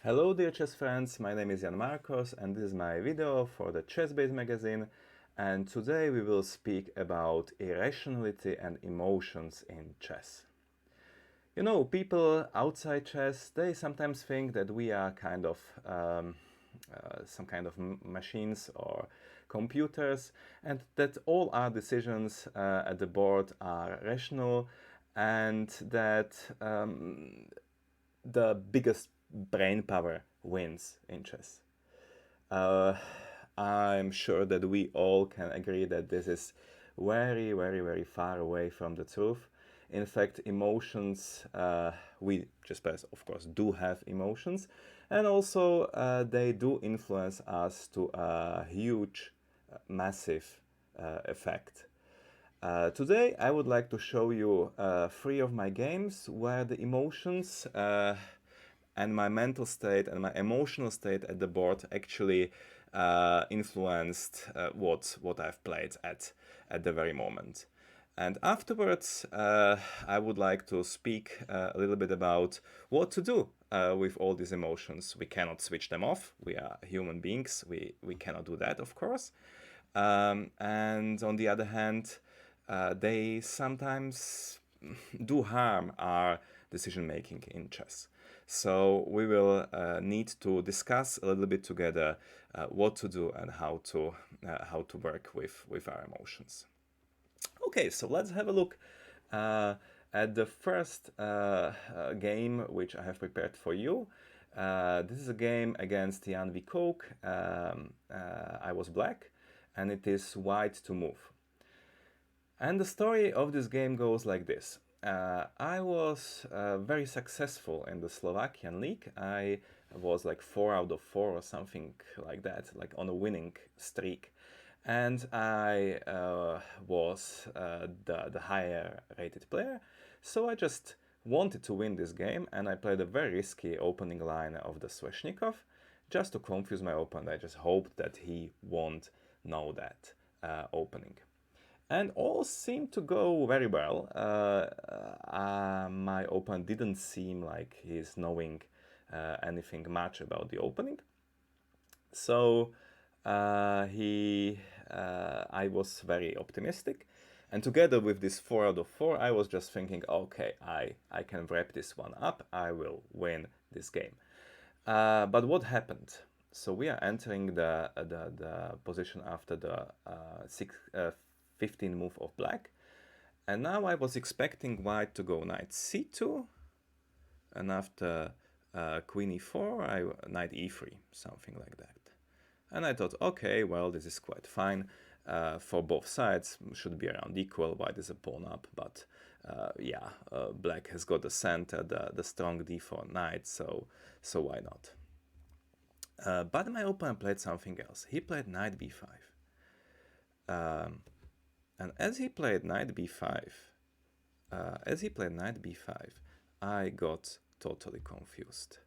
Hello dear chess friends, my name is Jan Markos and this is my video for the ChessBase Magazine, and today we will speak about irrationality and emotions in chess. You know, people outside chess, they sometimes think that we are kind of some kind of machines or computers, and that all our decisions at the board are rational, and that the biggest brain power wins in chess. I'm sure that we all can agree that this is very far away from the truth. In fact, emotions, we just of course do have emotions, and also they do influence us to a huge, massive effect. Today I would like to show you 3 of my games where the emotions and my mental state and my emotional state at the board actually influenced what I've played at the very moment. And afterwards, I would like to speak a little bit about what to do with all these emotions. We cannot switch them off. We are human beings. We cannot do that, of course. And on the other hand, they sometimes do harm our decision making in chess. So we will need to discuss a little bit together what to do and how to work with our emotions. Okay, so let's have a look at the first game which I have prepared for you. This is a game against Jan Markos. I was black, and it is white to move. And the story of this game goes like this. I was very successful in the Slovakian league. I was like 4 out of 4 or something like that, like on a winning streak. And I was the higher rated player. So I just wanted to win this game, and I played a very risky opening line of the Sveshnikov just to confuse my opponent. I just hoped that he won't know that opening. And all seemed to go very well. My opponent didn't seem like he's knowing anything much about the opening. So I was very optimistic. And together with this 4 out of 4, I was just thinking, okay, I can wrap this one up. I will win this game. But what happened? So we are entering the position after the 15 move of black, and now I was expecting white to go knight c2, and after queen e4, knight e3, something like that. And I thought, okay, well, this is quite fine for both sides, should be around equal. White is a pawn up, but black has got the center, the strong d4 knight, so why not? But my opponent played something else. He played knight b5. And as he played knight b5, I got totally confused.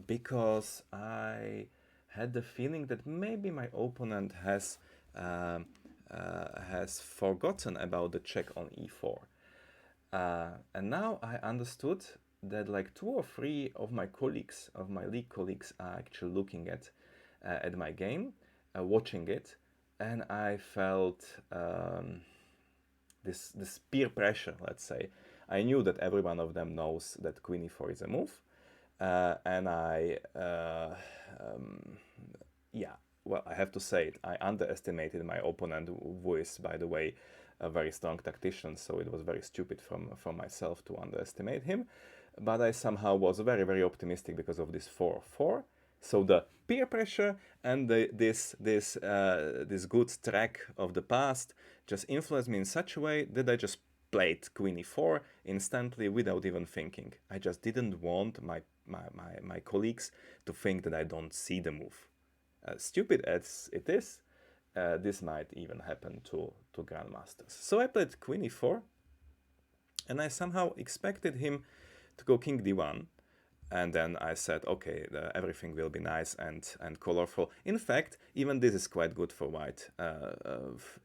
Because I had the feeling that maybe my opponent has forgotten about the check on e4. And now I understood that like 2 or 3 of my league colleagues, are actually looking at my game, watching it, and I felt this peer pressure, let's say. I knew that every one of them knows that queen e4 is a move, and I have to say it, I underestimated my opponent, who is, by the way, a very strong tactician, so it was very stupid from myself to underestimate him. But I somehow was very optimistic because of this 4-4. So the peer pressure and this good track of the past just influenced me in such a way that I just played queen e4 instantly without even thinking. I just didn't want my colleagues to think that I don't see the move. Stupid as it is, this might even happen to grandmasters. So I played queen e4, and I somehow expected him to go king d1. And then I said, okay, everything will be nice and colorful. In fact, even this is quite good for white.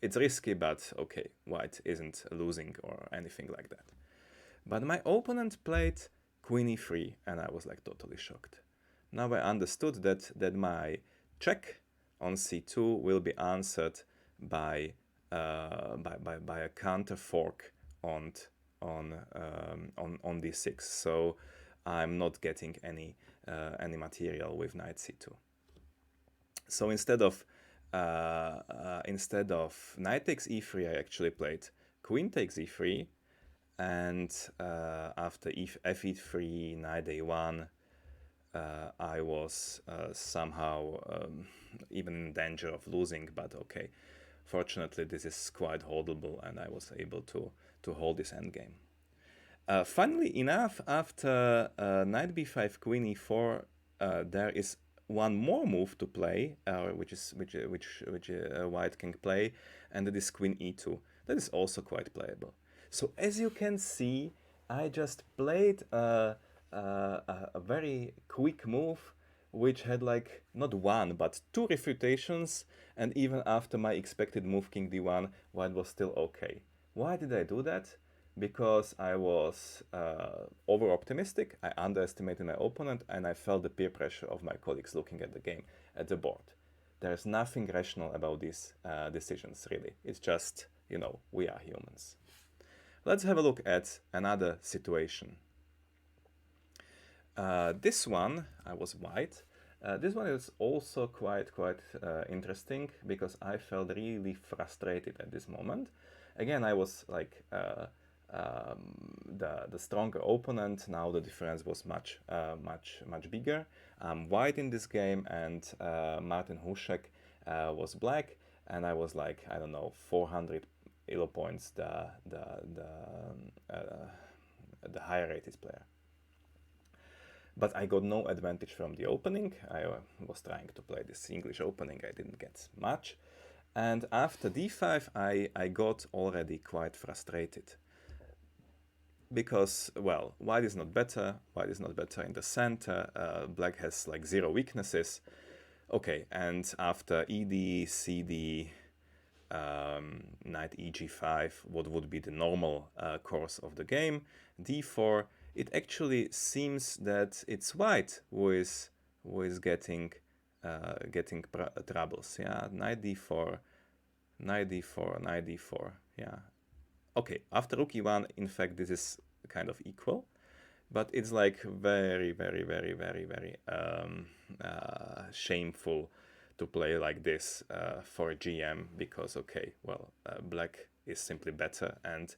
It's risky, but okay, white isn't losing or anything like that. But my opponent played queen e3, and I was like totally shocked. Now I understood that my check on c2 will be answered by a counter fork on d6. So I'm not getting any material with knight c2. So instead of knight takes e3, I actually played queen takes e3, and after fe3, knight a1, I was somehow even in danger of losing, but okay. Fortunately, this is quite holdable, and I was able to hold this endgame. Funnily enough, after knight b5, queen e4, there is one more move to play, which white can play, and that is queen e2. That is also quite playable. So as you can see, I just played a very quick move, which had like not one but two refutations, and even after my expected move king d1, white was still okay. Why did I do that? Because I was over optimistic, I underestimated my opponent, and I felt the peer pressure of my colleagues looking at the game, at the board. There's nothing rational about these decisions, really. It's just, we are humans. Let's have a look at another situation. This one, I was white. This one is also quite interesting, because I felt really frustrated at this moment. Again, I was like the stronger opponent. Now the difference was much bigger. I'm white in this game, and Martin Hušek was black, and I was like, I don't know, 400 elo points the higher rated player. But I got no advantage from the opening. I was trying to play this English opening. I didn't get much. And after d5, I got already quite frustrated. Because, well, white is not better. White is not better in the center. Black has like 0 weaknesses. Okay, and after ed, cd, knight eg5, what would be the normal course of the game, d4, it actually seems that it's white who is getting troubles. Yeah, knight d4, knight d4, knight d4. Yeah. Okay, after rook e1, in fact, this is kind of equal, but it's like very shameful to play like this for GM, because okay, well, black is simply better, and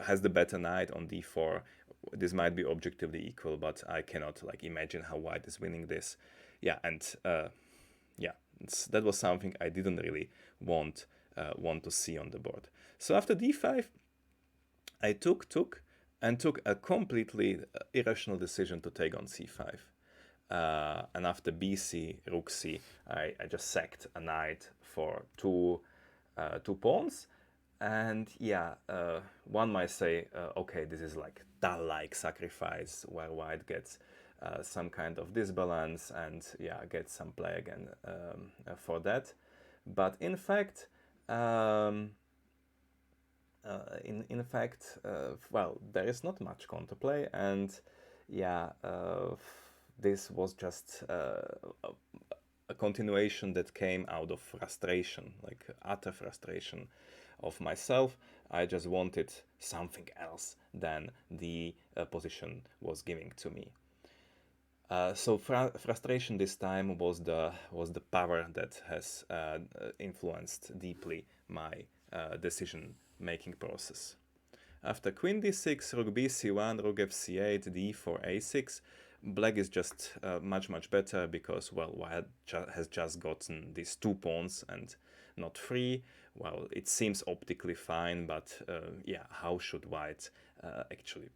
has the better knight on d4. This might be objectively equal, but I cannot like imagine how white is winning this. Yeah, and that was something I didn't really want to see on the board. So after d5, I took a completely irrational decision to take on c5. And after bc, rook c, I just sacked a knight for two pawns. And yeah, one might say, okay, this is like Dal-like sacrifice, where white gets some kind of disbalance and gets some play again for that. But in fact, well, there is not much counterplay, and this was just a continuation that came out of frustration, like utter frustration of myself. I just wanted something else than the position was giving to me. So frustration this time was the power that has influenced deeply my decision-making process. After queen d6, rook bc1, rook fc8, d4, a6, black is just much better, because, well, white has just gotten these 2 pawns and not 3. Well, it seems optically fine, but how should white actually,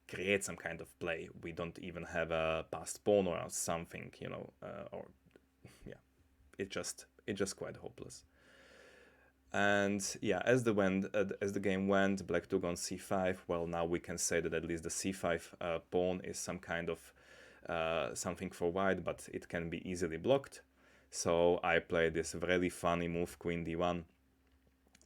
create some kind of play? We don't even have a passed pawn or something, it's just quite hopeless. And as the game went, black took on c5. Well, now we can say that at least the c5 pawn is some kind of something for white, but it can be easily blocked. So I played this really funny move, queen d1,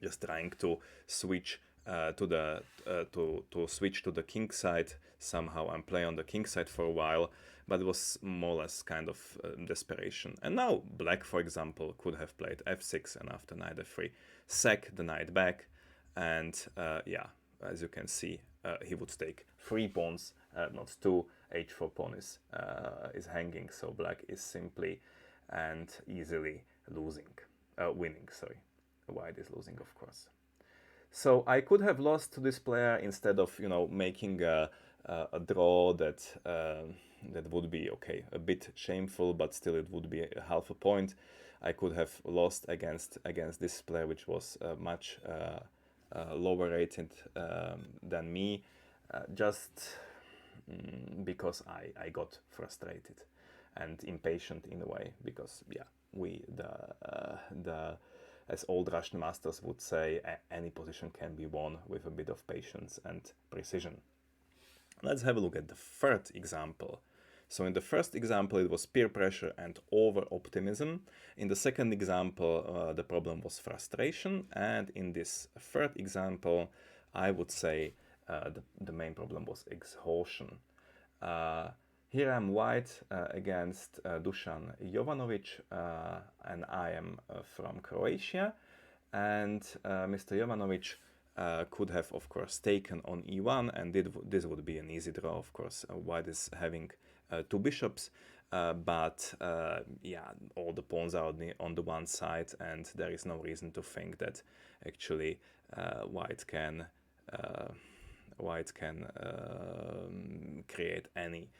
just trying to switch to switch to the king side somehow and play on the king side for a while, but it was more or less kind of desperation. And now black, for example, could have played f6 and after knight f3, sack the knight back, and yeah, as you can see, he would take 3 pawns, not 2. H4 pawn is hanging, so black is simply and easily winning. Sorry, white is losing, of course. So I could have lost to this player instead of making a draw that that would be okay, a bit shameful, but still it would be a half a point. I could have lost against this player, which was much lower rated than me, just because I got frustrated and impatient in a way, because yeah, the as old Russian masters would say, any position can be won with a bit of patience and precision. Let's have a look at the third example. So in the first example, it was peer pressure and over-optimism. In the second example, the problem was frustration. And in this third example, I would say the main problem was exhaustion. Here I'm white against Dusan Jovanovic, and I am from Croatia. And Mr. Jovanovic could have, of course, taken on e1, and this would be an easy draw, of course. White is having 2 bishops, but yeah, all the pawns are on the one side, and there is no reason to think that actually white can create any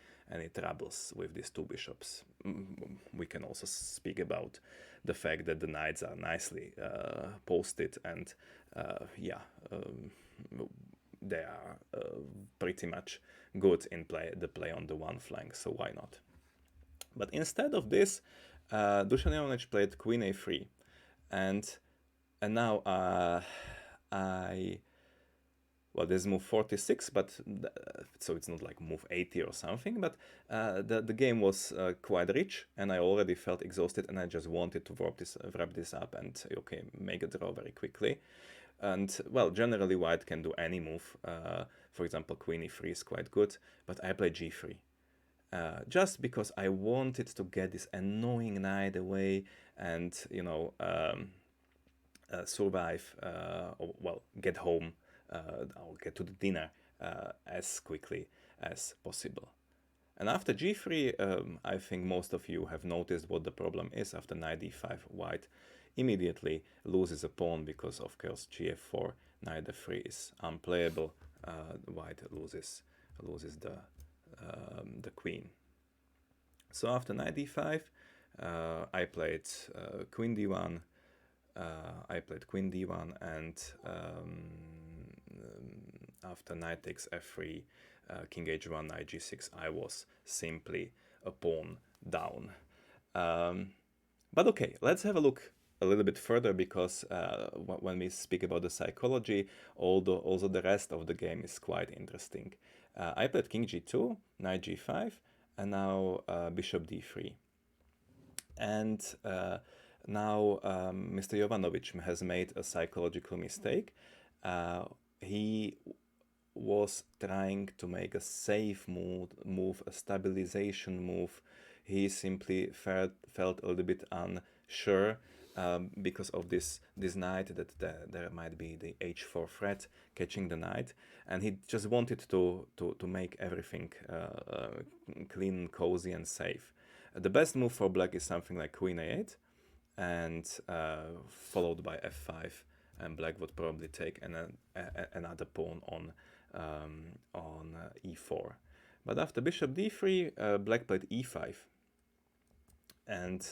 troubles with these 2 bishops. We can also speak about the fact that the knights are nicely posted, and yeah, they are pretty much good in the play on the one flank, so why not? But instead of this, Dusan Jovanovic played queen a3, and now well, this is move 46, but so it's not like move 80 or something, but the game was quite rich, and I already felt exhausted, and I just wanted to wrap this up and okay, make a draw very quickly. And well, generally white can do any move. For example, queen e3 is quite good, but I play g3. Just because I wanted to get this annoying knight away and, survive, or well, get home, or get to the dinner as quickly as possible. And after g3, I think most of you have noticed what the problem is. After knight d5, white immediately loses a pawn because, of course, gf4, knight f3 is unplayable. White loses the queen. So after knight d5, I played queen d1. And after knight takes f3, king h1, knight g6, I was simply a pawn down. But okay, let's have a look a little bit further, because when we speak about the psychology, also the rest of the game is quite interesting. I played king g2, knight g5, and now bishop d3. And now Mr. Jovanovic has made a psychological mistake. He was trying to make a safe move, a stabilization move. He simply felt a little bit unsure because of this knight, that there might be the h4 threat catching the knight, and he just wanted to make everything clean, cozy, and safe. The best move for black is something like queen a8, and followed by f5, and black would probably take another pawn on e4. But after bishop d3, black played e5. And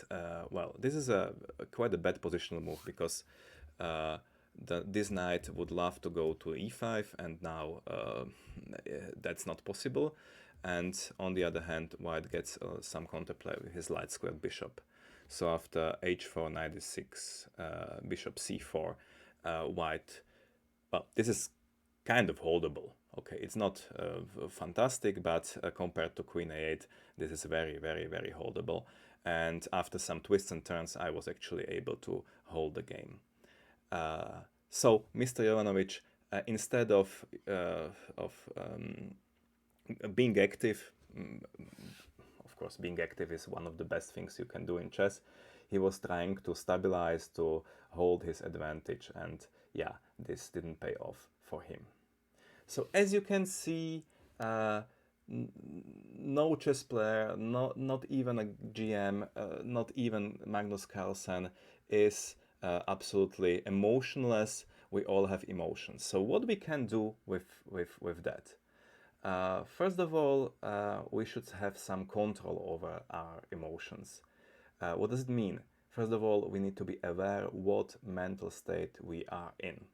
well, this is quite a bad positional move, because this knight would love to go to e5, and now that's not possible. And on the other hand, white gets some counterplay with his light squared bishop. So after h4, knight e6, bishop c4, white, well, this is kind of holdable. Okay, it's not fantastic, but compared to queen a8, this is very, very, very holdable. And after some twists and turns, I was actually able to hold the game. So Mr. Jovanovic instead of being active, of course, being active is one of the best things you can do in chess. He was trying to stabilize, to hold his advantage, and yeah, this didn't pay off for him. So as you can see, no chess player, not even a GM, not even Magnus Carlsen is absolutely emotionless. We all have emotions. So what we can do with that? First of all, we should have some control over our emotions. What does it mean? First of all, we need to be aware what mental state we are in.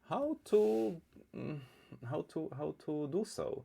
How to do so?